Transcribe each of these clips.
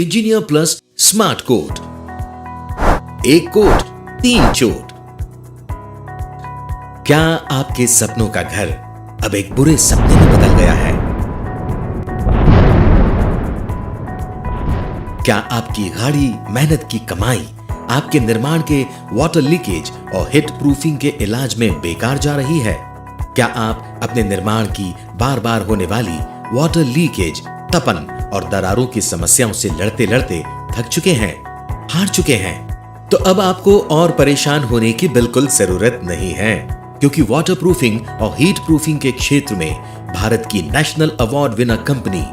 Engineer plus smart coat. एक coat, 3 चोट। क्या आपके सपनों का घर अब एक बुरे सपने में बदल गया है? क्या आपकी गाढ़ी मेहनत की कमाई आपके निर्माण के वाटर लीकेज और हिट प्रूफिंग के इलाज में बेकार जा रही है? क्या आप अपने निर्माण की बार बार होने वाली वाटर लीकेज, तपन और दरारों की समस्याओं से लड़ते लड़ते थक चुके हैं, हार चुके हैं? तो अब आपको और परेशान होने की बिल्कुल जरूरत नहीं है, क्योंकि वाटर प्रूफिंग और हीट प्रूफिंग के क्षेत्र में भारत की national award winner company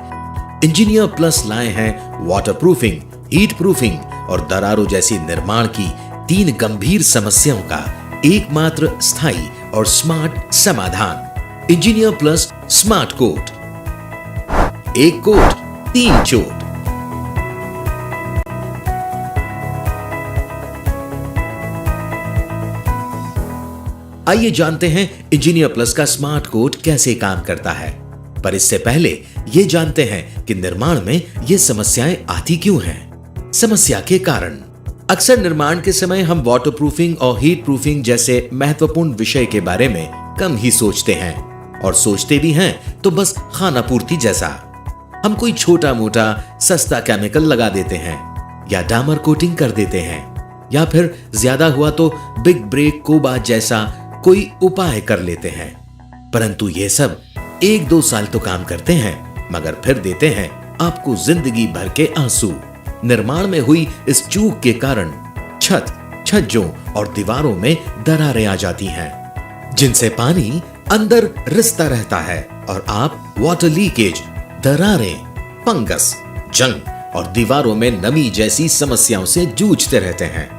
engineer plus लाए हैं वाटर प्रूफिंग, हीट प्रूफिंग और दरारों जैसी निर्माण की 3 गंभीर समस्याओं का एकमात्र स्थायी और स्मार्ट समाधान। Engineer plus smart coat. एक कोट, 3 चोट। आइए जानते हैं इंजीनियर प्लस का स्मार्ट कोट कैसे काम करता है। पर इससे पहले ये जानते हैं कि निर्माण में ये समस्याएं आती क्यों हैं। समस्या के कारण। अक्सर निर्माण के समय हम वाटर प्रूफिंग और हीट प्रूफिंग जैसे महत्वपूर्ण विषय के बारे में कम ही सोचते हैं, और सोचते भी हैं तो बस खाना पूर्ति जैसा। हम कोई छोटा मोटा सस्ता केमिकल लगा देते हैं, या डामर कोटिंग कर देते हैं, या फिर ज्यादा हुआ तो बिग ब्रेक कोबा जैसा कोई उपाय कर लेते हैं। परंतु ये सब 1-2 साल तो काम करते हैं, मगर फिर देते हैं आपको जिंदगी भर के आंसू। निर्माण में हुई इस चूक के कारण छत, छज्जों और दीवारों में दरारें आ जाती हैं, जिनसे पानी अंदर रिसता रहता है और आप वाटर लीकेज, दरारें, फंगस, जंग और दीवारों में नमी जैसी समस्याओं से जूझते रहते हैं।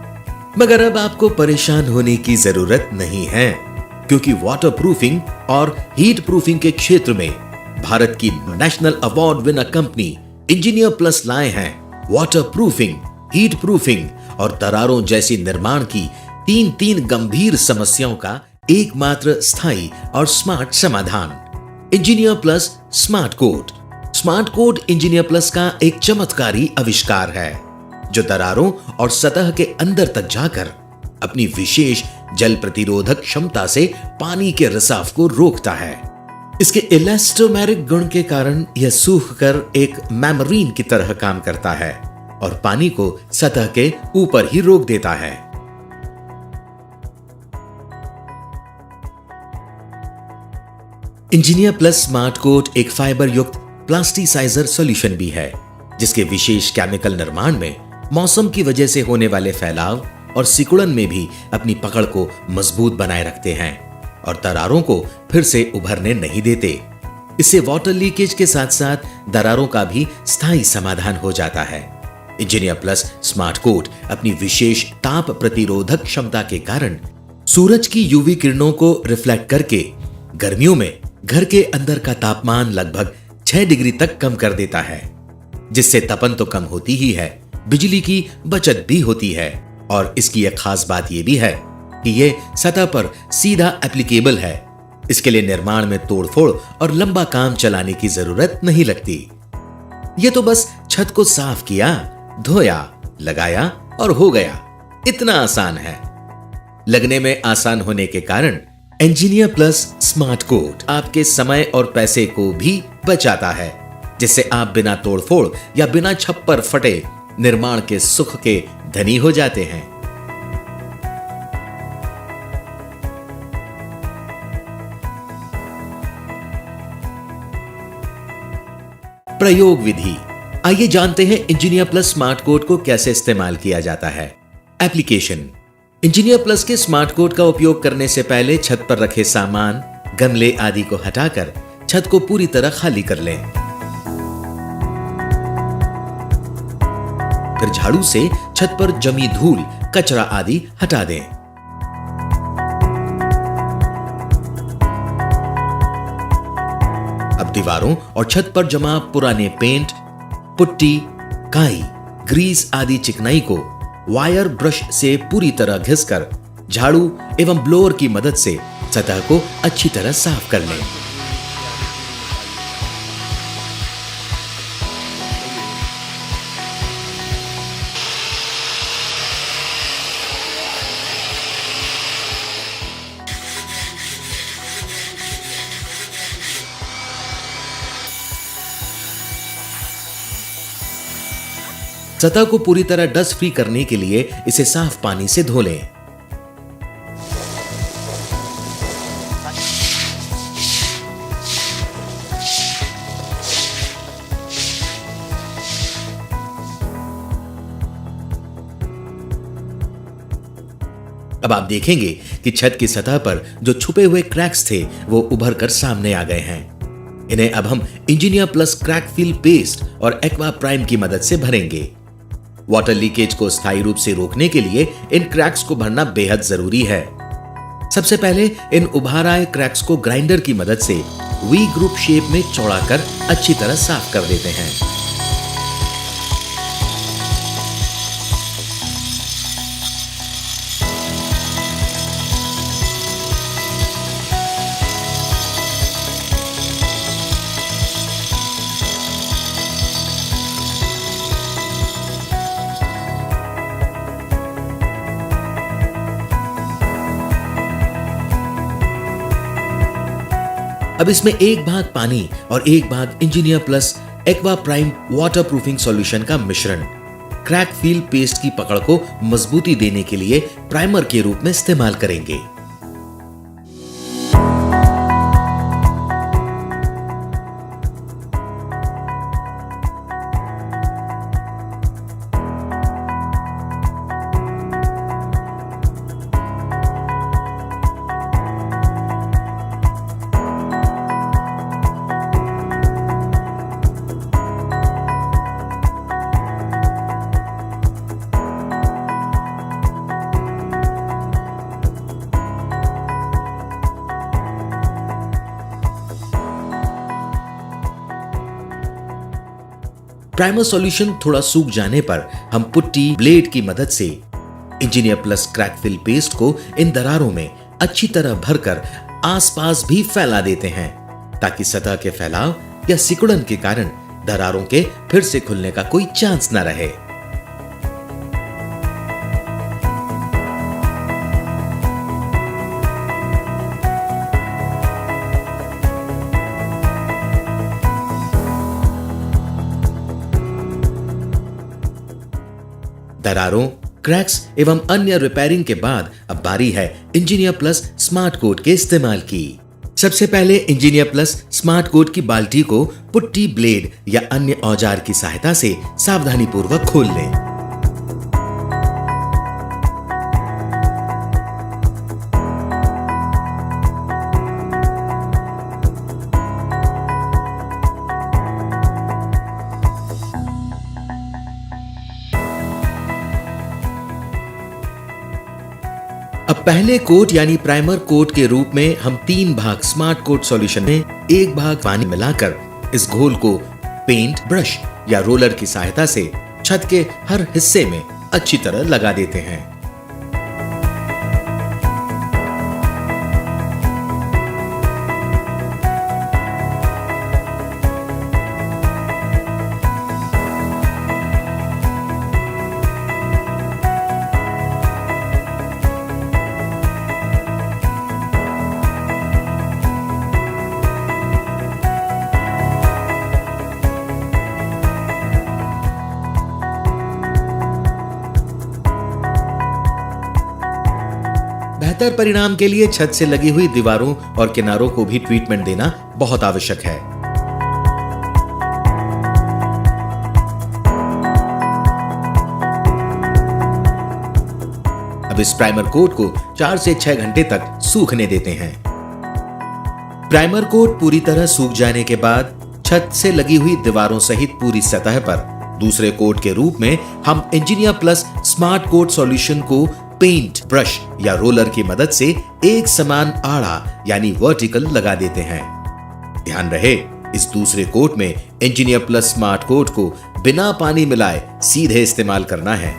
मगर अब आपको परेशान होने की जरूरत नहीं है, क्योंकि वाटर प्रूफिंग और हीट प्रूफिंग के क्षेत्र में भारत की national award winner company engineer plus लाए हैं वाटर प्रूफिंग, हीट प्रूफिंग और दरारों जैसी निर्माण की 3 गंभीर समस्याओं का एकमात्र स्थायी और स्मार्ट समाधान। Engineer plus smart coat. Smart coat engineer plus का एक चमत्कारी आविष्कार है, जो दरारों और सतह के अंदर तक जाकर अपनी विशेष जल प्रतिरोधक क्षमता से पानी के रिसाव को रोकता है। इसके इलास्टोमेरिक गुण के कारण यह सूखकर एक मेमरीन की तरह काम करता है और पानी को सतह के ऊपर ही रोक देता है। इंजीनियर प्लस स्मार्ट कोट एक फाइबर युक्त प्लास्टिसाइजर सॉल्यूशन भी है, जिसके विशेष केमिकल निर्माण में मौसम की वजह से होने वाले फैलाव और सिकुड़न में भी अपनी पकड़ को मजबूत बनाए रखते हैं और दरारों को फिर से उभरने नहीं देते। इससे वाटर लीकेज के साथ साथ दरारों का भी स्थायी समाधान हो जाता है। इंजीनियर प्लस स्मार्ट कोट अपनी विशेष ताप प्रतिरोधक क्षमता के कारण सूरज की यूवी किरणों को रिफ्लेक्ट करके गर्मियों में घर के अंदर का तापमान लगभग 6 डिग्री तक कम कर देता है, जिससे तपन तो कम होती ही है, बिजली की बचत भी होती है। और इसकी एक खास बात यह भी है कि यह सतह पर सीधा एप्लीकेबल है। इसके लिए निर्माण में तोड़फोड़ और लंबा काम चलाने की जरूरत नहीं लगती। यह तो बस छत को साफ किया, धोया, लगाया और हो गया। इतना आसान है। लगने में आसान होने के कारण इंजीनियर प्लस स्मार्ट कोट आपके समय और पैसे को भी बचाता है, जिससे आप बिना तोड़फोड़ या बिना छप्पर फटे निर्माण के सुख के धनी हो जाते हैं। प्रयोग विधि। आइए जानते हैं इंजीनियर प्लस स्मार्ट कोट को कैसे इस्तेमाल किया जाता है। एप्लीकेशन। इंजीनियर प्लस के स्मार्ट कोट का उपयोग करने से पहले छत पर रखे सामान, गमले आदि को हटाकर छत को पूरी तरह खाली कर लें। फिर झाड़ू से छत पर जमी धूल, कचरा आदि हटा दें। अब दीवारों और छत पर जमा पुराने पेंट, पुट्टी, काई, ग्रीस आदि चिकनाई को वायर ब्रश से पूरी तरह घिसकर झाड़ू एवं ब्लोअर की मदद से सतह को अच्छी तरह साफ कर लें। सतह को पूरी तरह डस्ट फ्री करने के लिए इसे साफ पानी से धो लें। अब आप देखेंगे कि छत की सतह पर जो छुपे हुए क्रैक्स थे वो उभर कर सामने आ गए हैं। इन्हें अब हम engineer plus crack fill paste और एक्वा प्राइम की मदद से भरेंगे। वाटर लीकेज को स्थायी रूप से रोकने के लिए इन क्रैक्स को भरना बेहद जरूरी है। सबसे पहले इन उभार आए क्रैक्स को ग्राइंडर की मदद से वी ग्रुप शेप में चौड़ा कर अच्छी तरह साफ कर देते हैं। अब इसमें एक भाग पानी और एक भाग engineer plus aqua prime water proofing solution का मिश्रण क्रैक फील पेस्ट की पकड़ को मजबूती देने के लिए प्राइमर के रूप में इस्तेमाल करेंगे। प्राइमर सॉल्यूशन थोड़ा सूख जाने पर हम पुट्टी ब्लेड की मदद से engineer plus crack fill paste को इन दरारों में अच्छी तरह भरकर आसपास भी फैला देते हैं ताकि सतह के फैलाव या सिकुड़न के कारण दरारों के फिर से खुलने का कोई चांस न रहे। दरारों, क्रैक्स एवं अन्य रिपेयरिंग के बाद अब बारी है इंजीनियर प्लस स्मार्ट कोट के इस्तेमाल की। सबसे पहले इंजीनियर प्लस स्मार्ट कोट की बाल्टी को पुट्टी ब्लेड या अन्य औजार की सहायता से सावधानी पूर्वक खोल लें। अब पहले कोट यानी प्राइमर कोट के रूप में हम 3 भाग स्मार्ट कोट सॉल्यूशन में 1 भाग पानी मिलाकर इस घोल को पेंट ब्रश या रोलर की सहायता से छत के हर हिस्से में अच्छी तरह लगा देते हैं। बेहतर परिणाम के लिए छत से लगी हुई दीवारों और किनारों को भी ट्रीटमेंट देना बहुत आवश्यक है। अब इस प्राइमर कोट को 4 से 6 घंटे तक सूखने देते हैं। प्राइमर कोट पूरी तरह सूख जाने के बाद छत से लगी हुई दीवारों सहित पूरी सतह पर दूसरे कोट के रूप में हम engineer plus smart coat solution को पेंट ब्रश या रोलर की मदद से एक समान आड़ा यानी वर्टिकल लगा देते हैं। ध्यान रहे, इस दूसरे कोट में इंजीनियर प्लस स्मार्ट कोट को बिना पानी मिलाए सीधे इस्तेमाल करना है।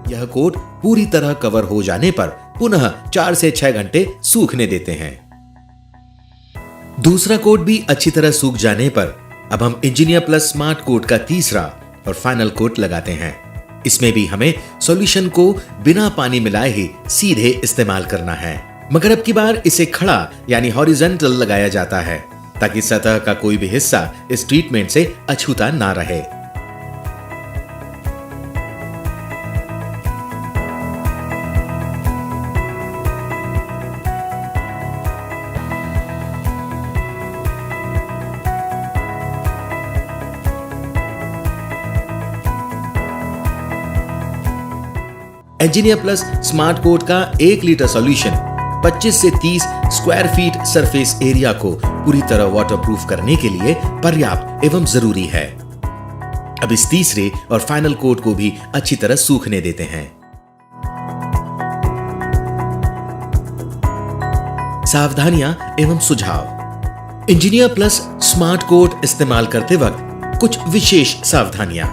यह कोट पूरी तरह कवर हो जाने पर पुनः 4 से 6 घंटे सूखने देते हैं। दूसरा कोट भी अच्छी तरह सूख जाने पर अब हम इंजीनियर प्लस स्मार्ट कोट का तीसरा और फाइनल कोट लगाते हैं। इसमें भी हमें सॉल्यूशन को बिना पानी मिलाए ही सीधे इस्तेमाल करना है, मगर अब की बार इसे खड़ा यानी हॉरिजॉन्टल लगाया जाता है ताकि सतह का कोई भी हिस्सा इस ट्रीटमेंट से अछूता ना रहे। इंजीनियर प्लस स्मार्ट कोट का 1 लीटर सॉल्यूशन 25 से 30 स्क्वायर फीट सरफेस एरिया को पूरी तरह वाटरप्रूफ करने के लिए पर्याप्त एवं जरूरी है। अब इस तीसरे और फाइनल कोट को भी अच्छी तरह सूखने देते हैं। सावधानियां एवं सुझाव। इंजीनियर प्लस स्मार्ट कोट इस्तेमाल करते वक्त कुछ विशेष सावधानियां।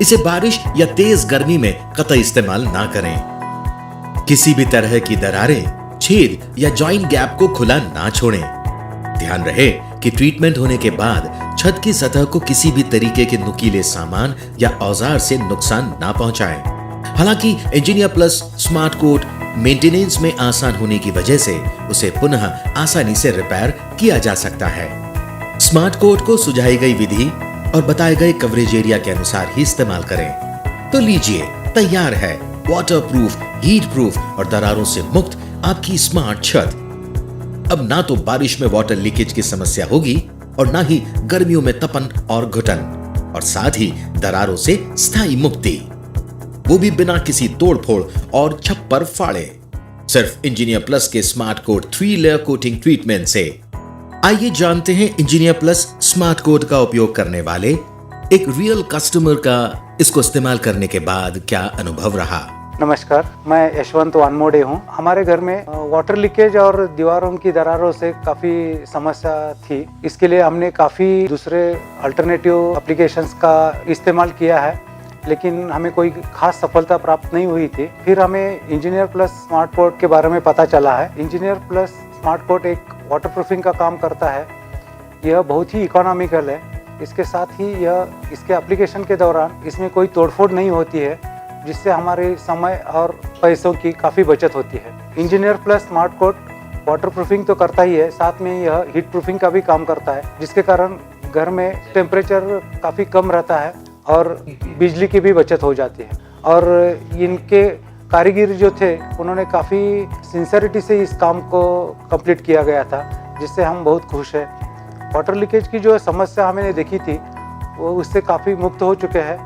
इसे बारिश या तेज गर्मी में कतई इस्तेमाल ना करें। किसी भी तरह की दरारें, छेद या जॉइंट गैप को खुला ना छोड़ें। ध्यान रहे कि ट्रीटमेंट होने के बाद छत की सतह को किसी भी तरीके के नुकीले सामान या औजार से नुकसान ना पहुंचाएं। हालांकि engineer plus smart coat maintenance में आसान होने की वजह से उसे पुनः आसानी से रिपेयर किया जा सकता है। स्मार्ट कोट को सुझाई गई विधि और बताए गए कवरेज एरिया के अनुसार ही इस्तेमाल करें। तो लीजिए, तैयार है वाटरप्रूफ, हीट प्रूफ और दरारों से मुक्त आपकी स्मार्ट छत। अब ना तो बारिश में वाटर लीकेज की समस्या होगी और ना ही गर्मियों में तपन और घुटन, और साथ ही दरारों से स्थायी मुक्ति, वो भी बिना किसी तोड़फोड़ और छप्पर फाड़े, सिर्फ इंजीनियर प्लस के smart coat 3 layer coating treatment से। आइए जानते हैं इंजीनियर प्लस स्मार्ट कोट का उपयोग करने वाले एक रियल कस्टमर का इसको इस्तेमाल करने के बाद क्या अनुभव रहा। नमस्कार, मैं यशवंत वानमोड़े हूँ। हमारे घर में वाटर लीकेज और दीवारों की दरारों से काफ़ी समस्या थी। इसके लिए हमने काफ़ी दूसरे अल्टरनेटिव एप्लीकेशंस का इस्तेमाल किया है, लेकिन हमें कोई खास सफलता प्राप्त नहीं हुई थी। फिर हमें इंजीनियर प्लस स्मार्ट कोट के बारे में पता चला है। इंजीनियर प्लस स्मार्ट कोट एक वाटरप्रूफिंग का काम करता है। यह बहुत ही इकोनॉमिकल है। इसके साथ ही यह इसके एप्लीकेशन के दौरान इसमें कोई तोड़फोड़ नहीं होती है, जिससे हमारे समय और पैसों की काफ़ी बचत होती है। Engineer plus smart coat waterproofing तो करता ही है, साथ में यह हीट प्रूफिंग का भी काम करता है, जिसके कारण घर में टेम्परेचर काफ़ी कम रहता है और बिजली की भी बचत हो जाती है। और इनके कारीगर जो थे उन्होंने काफ़ी सिंसेरिटी से इस काम को कंप्लीट किया गया था, जिससे हम बहुत खुश हैं। वाटर लीकेज की जो समस्या हमें देखी थी वो उससे काफ़ी मुक्त हो चुके हैं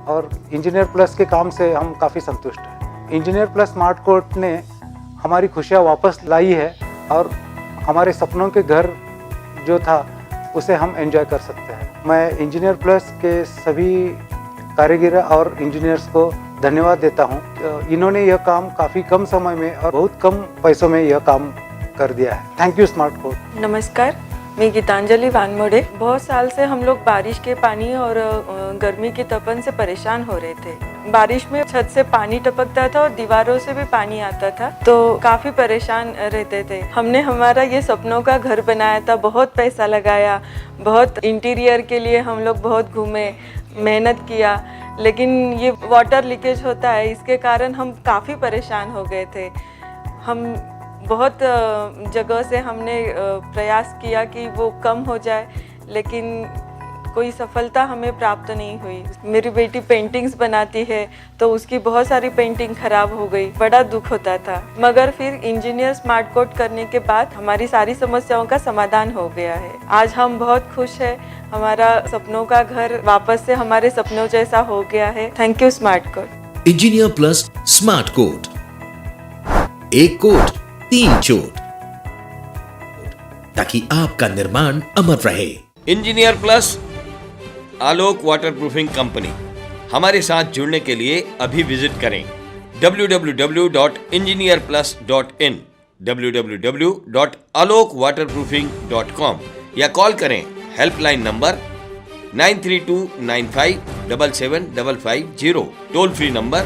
और इंजीनियर प्लस के काम से हम काफ़ी संतुष्ट हैं। इंजीनियर प्लस स्मार्ट कोट ने हमारी खुशियाँ वापस लाई है और हमारे सपनों के घर जो था उसे हम एंजॉय कर सकते हैं। मैं इंजीनियर प्लस के सभी कारीगर और इंजीनियर्स को धन्यवाद देता हूँ। इन्होंने यह काम काफ़ी कम समय में और बहुत कम पैसों में यह काम कर दिया है। Thank you smart coat. नमस्कार, मैं गीतांजलि वानमोड़े। बहुत साल से हम लोग बारिश के पानी और गर्मी की तपन से परेशान हो रहे थे। बारिश में छत से पानी टपकता था और दीवारों से भी पानी आता था, तो काफ़ी परेशान रहते थे। हमने हमारा ये सपनों का घर बनाया था, बहुत पैसा लगाया, बहुत इंटीरियर के लिए हम लोग बहुत घूमे, मेहनत किया, लेकिन ये वाटर लीकेज होता है, इसके कारण हम काफ़ी परेशान हो गए थे। हम बहुत जगह से हमने प्रयास किया कि वो कम हो जाए, लेकिन कोई सफलता हमें प्राप्त नहीं हुई। मेरी बेटी पेंटिंग्स बनाती है, तो उसकी बहुत सारी पेंटिंग खराब हो गई, बड़ा दुख होता था। मगर फिर इंजीनियर स्मार्ट कोट करने के बाद हमारी सारी समस्याओं का समाधान हो गया है। आज हम बहुत खुश हैं, हमारा सपनों का घर वापस से हमारे सपनों जैसा हो गया है। Thank you smart coat. Engineer plus smart coat, एक कोट 3 चोट, ताकि आपका निर्माण अमर रहे। Engineer plus Alok waterproofing company. हमारे साथ जुड़ने के लिए अभी विजिट करें www.engineerplus.in, www.alokwaterproofing.com या कॉल करें helpline number 9329577550, toll free number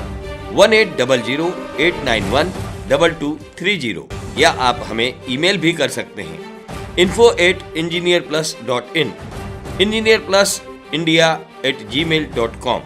1800-891-2230 या आप हमें ईमेल भी कर सकते हैं info@engineerplus.in engineerplusindia@gmail.com।